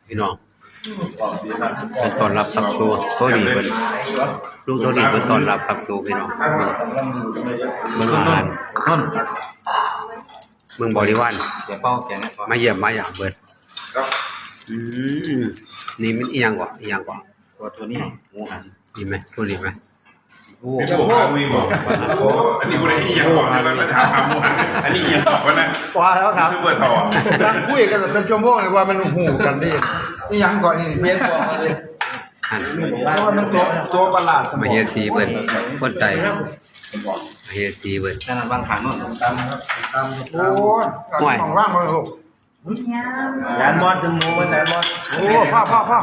พี่น้องเป็นตอนรับขับสู่โทนี่เป็นลูกโทนี่เป็นตอนรับขับสู่พี่น้องเมืองอาหารเมืองบริวารมาเยี่ยมมาอย่างเบิดนี่มันอีหยังกว่าตัวนี้หมูหันดีไหมตัวนี้ไหมโอ้โหมีบอกอันนี้กูได้อีหยังก่อนเลยมาถามหมูหันอันนี้อีหยังก่อนนะว่าแล้วถามเปิดต่อตั้งคุยกันเป็นชั่วโมงเลยว่ามันหูกันดินี่ยังก่อนนี่เพี้ยนก่อนเลยเพราะว่ามันตัวประหลาดสมองมาเฮียซีเบิดคนไทยมาเฮียซีเบิดนั่นบางครั้งนู่นตามโอ้ยของร่างมาลูกแหนมอดถึงหมูแหนมอดโอ้พ่อ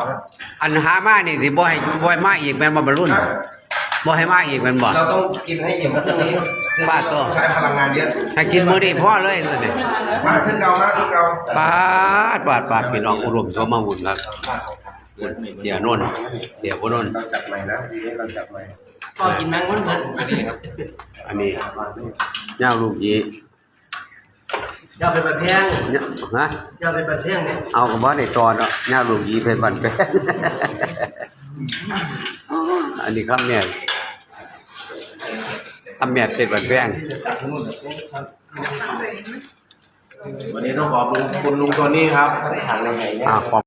อันหามานี่สิบ่ให้มาอีกแม่นบ่บรรลุนบ่ให้มาอีกแม่นบ่เราต้องกินให้อิ่มพรุ่งนี้ป้าตัวใช้พลังงานเยอะให้กินมื้อนี้พอเลยตัวนี้มาขึ้นเก่าปาดพี่น้องอุดมสมบูรณ์ครับเสียนนท์เสียบ่นนท์เราจัดใหม่นะทีนี้เราจัดใหม่ก็กินนั่งคนเดินอันนี้ย่างลูกยีอย่าไปประเพียงฮะอย่าไปประเพียงเนี่ยเอาก็บ่ได้ตอนเนาะย่างลูกยีเป็นบันเป็นอันนี้ครับเนี่ยทำแม่เป็นบันแพงวันนี้ต้องขอบคุณลุงโทนี่ครับขอบ